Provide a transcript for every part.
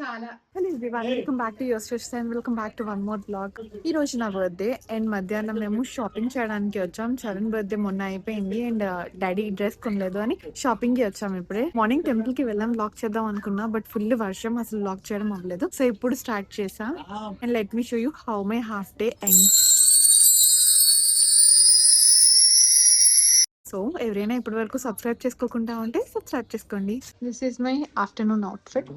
చాలా. Hello everyone, welcome back to your stories and welcome back to one more blog. ఈ రోజు నా birthday and మధ్యాహ్నం మేము షాపింగ్ చేయడానికి వచ్చాం. చరణ్ బర్త్డే మొన్న అయిపోయింది అండ్ డాడీ డ్రెస్ కొనలేదు అని షాపింగ్ కి వచ్చాం. ఇప్పుడే మార్నింగ్ టెంపుల్ కి వెళ్ళాం, లాక్ చేద్దాం అనుకున్నా బట్ ఫుల్ వర్షం, అసలు లాక్ చేయడం అవ్వలేదు. సో ఇప్పుడు స్టార్ట్ చేసా and let me show you how my half day end. So ఎవరైనా ఇప్పటి వరకు సబ్స్క్రైబ్ చేసుకోకుండా ఉంటే సబ్స్క్రైబ్ చేసుకోండి. This is my afternoon outfit.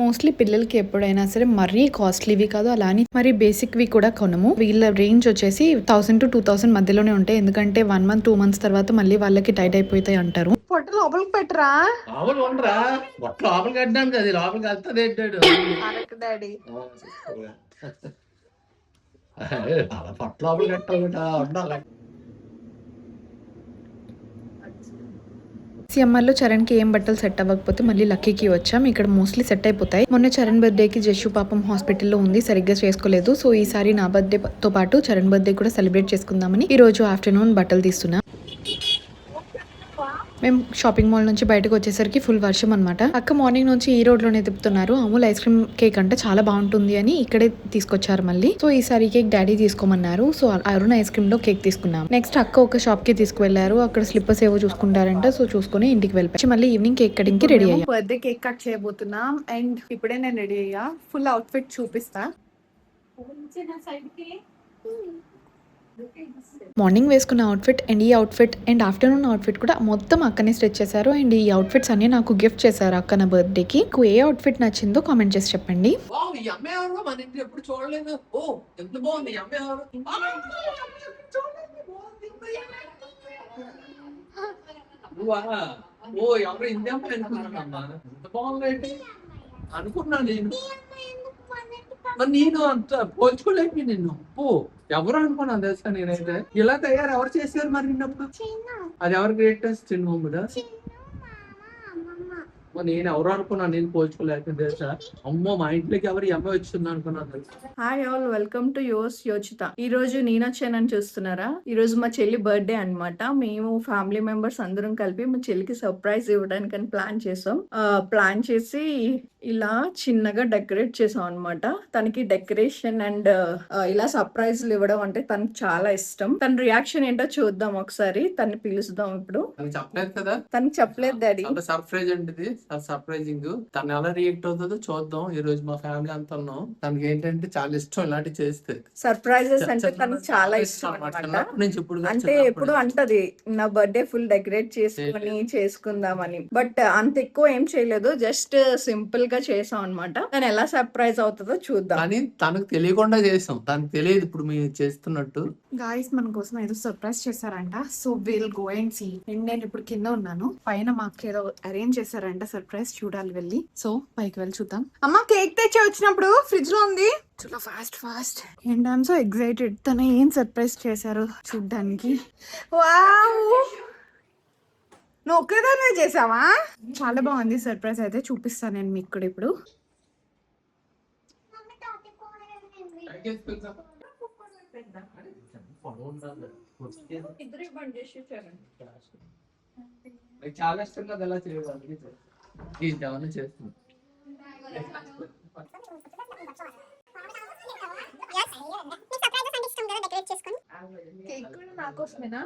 Mostly పిల్లలకి ఎప్పుడైనా సరే మరీ కాస్ట్లీవి కాదు, అలా అని మరీ బేసిక్వి కూడా కొనము. వీళ్ళ రేంజ్ వచ్చేసి 1000 to 2000 మధ్యలోనే ఉంటాయి. ఎందుకంటే 1 month 2 months తర్వాత మళ్ళీ వాళ్ళకి టైట్ అయిపోతాయి అంటారు. పొట్ట లోపలికి పెట్టరా, లోపల ఉండరా, లోపలికి కట్టడానికి అది లోపలికి వెళ్తుంది ఏంటాడు డాడీ. పొట్ట లోపలికి కట్టాలి ఉండాలి. సిఎంఆర్లో చరణ్కి ఏం బట్టలు సెట్ అవ్వకపోతే మళ్ళీ లక్కీకి వచ్చాం. ఇక్కడ మోస్ట్లీ సెట్ అయిపోతాయి. మొన్న చరణ్ బర్త్డేకి జస్సు పాపం హాస్పిటల్లో ఉంది, సరిగ్గా చేసుకోలేదు. సో ఈసారి నా బర్త్డేతో పాటు చరణ్ బర్త్డే కూడా సెలబ్రేట్ చేసుకుందామని ఈ రోజు ఆఫ్టర్నూన్ బట్టలు తీస్తున్నా. మేము షాపింగ్ మాల్ నుంచి బయటకు వచ్చేసరికి ఫుల్ వర్షం అనమాట. అక్క మార్నింగ్ నుంచి ఈ రోడ్ లోనే తిప్పుతున్నారు. అమూల్ ఐస్ క్రీమ్ కేక్ అంటే చాలా బాగుంటుంది అని ఇక్కడే తీసుకొచ్చారు మళ్ళీ. సో ఈసారి కేక్ డాడీ తీసుకోమన్నారు. సో అరుణ్ ఐస్ క్రీమ్ లో కేక్ తీసుకున్నాం. నెక్స్ట్ అక్క ఒక షాప్ కి తీసుకువెళ్లారు. అక్కడ స్లిప్పర్స్ ఏవో చూసుకుంటారంట. సో చూసుకుని ఇంటికి వెళ్ళిపోయి మళ్ళీ ఈవినింగ్ కేక్ కటింగ్ కి రెడీ అయ్యాం. బర్త్డే కేక్ కట్ చేయబోతున్నాం అండ్ ఇప్పుడే నేను రెడీ అయ్యా. ఫుల్ అవుట్ఫిట్ చూపిస్తా. మార్నింగ్ వేసుకున్న అవుట్ఫిట్ అండ్ ఈ అవుట్ఫిట్ అండ్ ఆఫ్టర్నూన్ అవుట్ఫిట్ కూడా మొత్తం అక్కనే స్టిచ్ చేశారు. అండ్ ఈ అవుట్ఫిట్స్ అన్ని నాకు గిఫ్ట్ చేశారు అక్క నా బర్త్డేకి. మీకు ఏ అవుట్ఫిట్ నచ్చిందో కామెంట్ చేసి చెప్పండి. అనుకున్నా నేను అంత పోల్చుకోలేక నిన్ను ఎవరు అనుకున్నాను తెలుసా. నేనైతే ఇలా తయారు ఎవరు చేశారు మరి నిన్నప్పుడు? అది ఎవరు గ్రేటెస్ట్ చిన్న నేను ఎవరు అనుకున్నాను, నేను పోల్చుకోలేక తెలుసా. అమ్మో మా ఇంట్లోకి ఎవరు అమ్మాయి వచ్చింది అనుకున్నాను. Hi all, welcome to yours Yochitha. ఈ రోజు నీనొచ్చానని చూస్తున్నారా? ఈ రోజు మా చెల్లి బర్త్డే అన్నమాట. మేము ఫ్యామిలీ మెంబర్స్ అందరం కలిపి మా చెల్లికి సర్ప్రైజ్ ఇవ్వడానికి ప్లాన్ చేసాం. ప్లాన్ చేసి ఇలా చిన్నగా డెకరేట్ చేసాం అనమాట. తనకి డెకరేషన్ అండ్ ఇలా సర్ప్రైజ్లు ఇవ్వడం అంటే తనకి చాలా ఇష్టం. తన రియాక్షన్ ఏంటో చూద్దాం ఒకసారి. తన్ని పిలుస్తాం ఇప్పుడు. చెప్పలేదు కదా, తనకి చెప్పలేదు డాడీ. సర్ప్రైజ్ అంటే సర్ప్రైజింగ్. తను ఎలా రియాక్ట్ అవుతుందో చూద్దాం. ఈ రోజు మా ఫ్యామిలీ అంతా ఉన్నాం. తనకి ఏంటంటే చాలా ఇష్టం ఇలాంటివి చేస్తే. సర్ప్రైజెస్ అంటే తనకి చాలా ఇష్టం అనమాట. అంటే ఎప్పుడు అంటది నా బర్త్డే ఫుల్ డెకరేట్ చేసుకుందామని. బట్ అంత ఎక్కువ ఏం చేయలేదు, జస్ట్ సింపుల్ గా చేసాం అనమాట. తను ఎలా సర్ప్రైజ్ అవుతుందో చూద్దాం. కానీ తనకు తెలియకుండా చేసాం, తనకు తెలియదు ఇప్పుడు మీరు చేస్తున్నట్టు. గాయస్ మన కోసం ఏదో సర్ప్రైజ్ చేశారంట. So will go and see. And నేను ఇప్పుడు కింద ఉన్నాను, పైన మాకు ఏదో అరేంజ్ చేశారంట సర్ప్రైజ్, చూడాలి వెళ్ళి. సో పైకి వెళ్ళి చూద్దాం. అమ్మ కేక్ తెచ్చి వచ్చినప్పుడు ఫ్రిడ్జ్ లో ఉంది. చాలా fast and I'm so excited. తను ఏం సర్ప్రైజ్ చేశారు చూడ్డానికి. వావ్, నువ్వు ఒక్కదానే చేసావా? చాలా బాగుంది సర్ప్రైజ్. అయితే చూపిస్తాను నేను మీకు కూడా ఇప్పుడు. చాలా ఇష్టం కదా అలా చేయాలి. చేస్తుంది కేక్ కూడా నా కోసమేనా?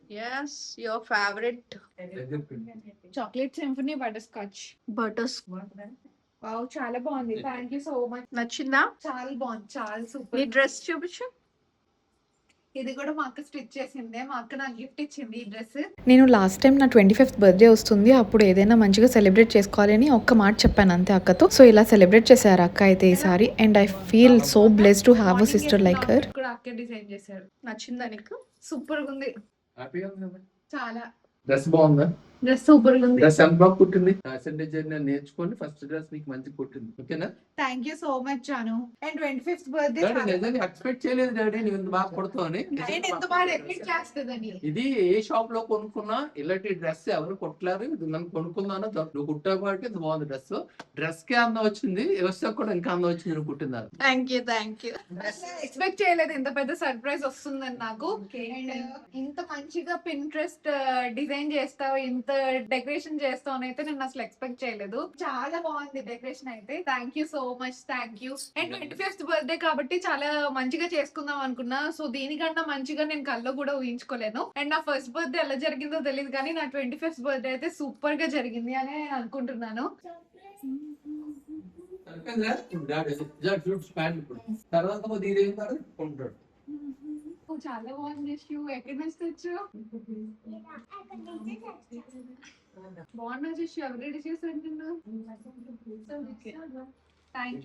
yes, your favorite chocolate symphony butterscotch. Wow, చాలా బాగుంది. Thank you so much. నచ్చిందా? చాలా బాగుంది, చాలా సూపర్. ఈ డ్రెస్ చూపించు. ఇది కూడా మా అక్క స్టిచ్ చేసిందే. మా అక్క నాకు గిఫ్ట్ ఇచ్చింది ఈ డ్రెస్. నేను లాస్ట్ టైం నా 25th బర్త్డే వస్తుంది, అప్పుడు ఏదైనా మంచిగా సెలబ్రేట్ చేసుకోవాలని ఒక్క మాట చెప్పాను అంతే అక్కతో. సో ఇలా సెలబ్రేట్ చేశారు అక్క అయితే ఈసారి. And I feel so blessed to have a sister like her. కూడా అక్కే డిజైన్ చేశారు. నచ్చిందా నీకు? సూపర్ గా ఉంది. చాలా. డ్రెస్ బాగుందా? డ్రెస్ సూపర్ గా ఉంది. డ్రెస్ ఎంత బాగా కుట్టింది. ఫ్యాషన్ డిజైనర్ నేర్చుకోండి, ఫస్ట్ డ్రెస్ నీకు మంచి కుట్టింది. ఓకేనా? థ్యాంక్ యూ సో మచ్ జాను. అండ్ 25th బర్త్డే డాడీ నిజంగా ఎక్స్పెక్ట్ చేయలేదు డాడీ నువ్వు ఇంత బాగా కుడతావు అని. నేను ఎంత బాగా ఎక్స్పెక్ట్ చేస్తుందని. ఇది ఏ షాప్ లో కొనుక్కున్నా ఇలాంటి డ్రెస్ ఎవరు కుట్టలేరు. ఇది నన్ను కొనుక్కుందాను నువ్వు కుట్టావు కాబట్టి ఇది బాగుంది డ్రెస్. డ్రెస్ కి అందం వచ్చింది, వ్యవస్థ కూడా ఇంకా అందం వచ్చింది నువ్వు కుట్టిందారు. థ్యాంక్ యూ ఎక్స్పెక్ట్ చేయలేదు ఇంత పెద్ద సర్ప్రైజ్ వస్తుందని నాకు. అండ్ ఇంత మంచిగా పింట్రెస్ట్ డిజైన్ చేస్తావు, ఇంత డెకరేషన్ చేస్తావు అని అయితే నేను అసలు ఎక్స్పెక్ట్ చేయలేదు. చాలా బాగుంది డెకరేషన్ అయితే. Thank you so much. Thank you. And 25th birthday కాబట్టి చాలా మంచిగా చేసుకుందాం అనుకున్నా. సో దీనికన్నా మంచిగా నేను కల్లో కూడా ఊహించుకోలేను. అండ్ నా ఫస్ట్ బర్త్డే ఎలా జరిగిందో తెలియదు కానీ నా 25th బర్త్డే అయితే సూపర్ గా జరిగింది అని నేను అనుకుంటున్నాను. తర్వాత ఇదేం కొంటాడు. చాలా బాగుంది షూ. ఎక్కడి నుంచి తెచ్చు? బాగున్నా షూ. ఎవరు రెడీ చేశారు నిన్ను? థ్యాంక్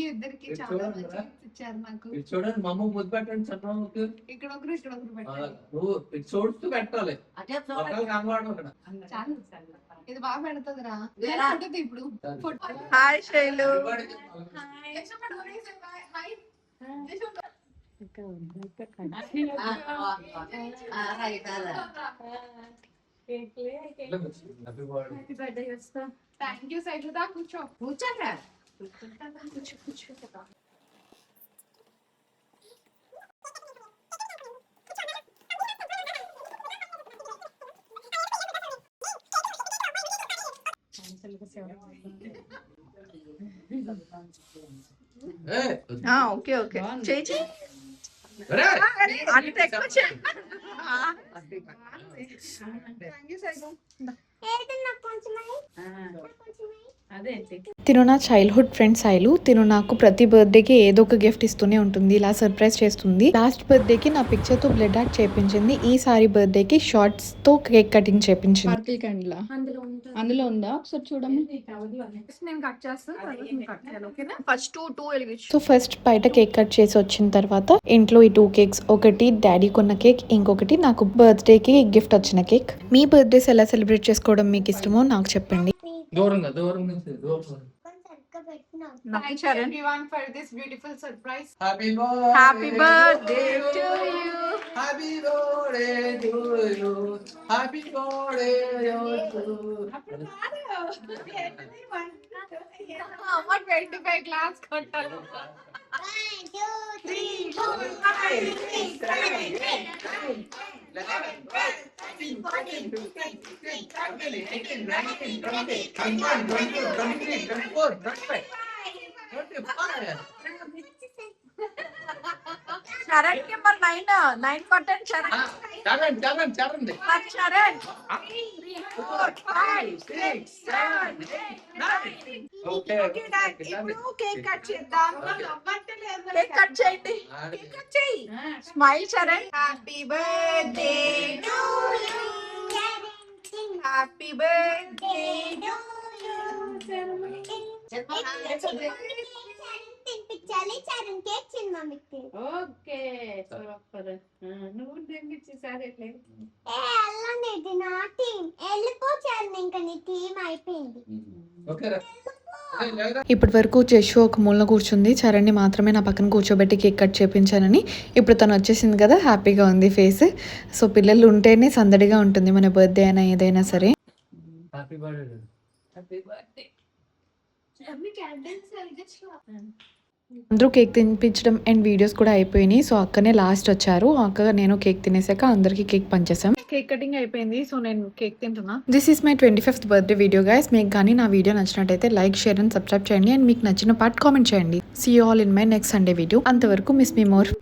యూ ఇద్దరికి. చాలా మంచిగా ఇచ్చారు నాకు. చూడండి మా అమ్మ ముద్దు పెట్టండి చంద్రబాబుకి. ఇక్కడ ఒకరు పెట్టాలి. నువ్వు చూడుతూ పెట్టాలి. చాలు. ఇది బాగా పెడుతుందిరా. ఉంటుంది ఇప్పుడు. Hi Shailu. Thank you Shailu. దా కూర్చో. కూర్చోరా. కూర్చో. ఓకే ఓకే చేయి. అంత ఎక్కువ తిను నా చైల్డ్హుడ్ ఫ్రెండ్ శైలు. తిను నాకు ప్రతి బర్త్డేకి ఏదో ఒక గిఫ్ట్ ఇస్తూనే ఉంటుంది, ఇలా సర్ప్రైజ్ చేస్తుంది. లాస్ట్ బర్త్డేకి నా పిక్చర్ తో బ్లడ్ ఆర్ట్ చేపించింది. ఈసారి బర్త్డేకి షార్ట్స్ తో కేక్ కటింగ్ చేపించింది. అందులో ఉందా ఒకసారి చూడము. నేను కట్ చేస్తాను. ఫస్ట్ 2 వెలిగించు. సో ఫస్ట్ బయట కేక్ కట్ చేసి వచ్చిన తర్వాత ఇంట్లో ఈ 2 కేక్స్, ఒకటి డాడీ కొన్న కేక్, ఇంకొకటి నాకు బర్త్డేకి గిఫ్ట్ వచ్చిన కేక్. మీ బర్త్డేస్ ఎలా సెలబ్రేట్ చేసుకోవడం మీకు ఇష్టమో నాకు చెప్పండి. దూరంగా Thank you everyone for this beautiful surprise. Happy birthday to you. Happy birthday to you. Happy birthday to you. అమ్మ 25 గ్లాస్ కొట్టాలి. 1 2 3 4 5 6 7 8 9 11 12 13 14 15 16 17 18 19 20 21 22 23 24 25 చరణ్ నెంబర్ 9 కొట్టండి. చరణ్ చరణ్ చరణ్ 3 4 5 6 7 8 9. ఓకే ఇప్పుడు కేక్ కట్ చేద్దాం. కేక్ కట్ చేయండి. కేక్ కట్ చేయి. Smile Charan. Happy birthday to you. Happy birthday to తినిపించాలి. Charan cake చిన్న మమ్మీకి. Okay super. నువ్వు తినిపించేసారు ఎట్లే. వెళ్ళండి, ఇది నా టీం. వెళ్ళిపో చరణ్, ఇంకా నీ టీం అయిపోయింది. ఇప్పటి వరకు జషు ఒక మూల కూర్చుంది, చరణ్ని మాత్రమే నా పక్కన కూర్చోబెట్టి కేక్ కట్ చేపించానని. ఇప్పుడు తను వచ్చేసింది కదా, హ్యాపీగా ఉంది ఫేస్. సో పిల్లలు ఉంటేనే సందడిగా ఉంటుంది, మన బర్త్డే అయినా ఏదైనా సరే. Happy birthday. Happy birthday. అందరూ కేక్ తినిపించడం అండ్ వీడియోస్ కూడా అయిపోయినాయి. సో అక్కనే లాస్ట్ వచ్చారు. అక్క నేను కేక్ తినేసాక అందరికి కేక్ పంచేసాం. కేక్ కటింగ్ అయిపోయింది. సో నేను కేక్ తింటున్నా. This is my 25th birthday video guys. మీకు కానీ నా వీడియో నచ్చినట్టయితే లైక్, షేర్ అండ్ సబ్స్క్రైబ్ చేయండి. అండ్ మీకు నచ్చిన పార్ట్ కామెంట్ చేయండి. See you all in my next Sunday video. అంతవరకు మిస్ మీ మోర్.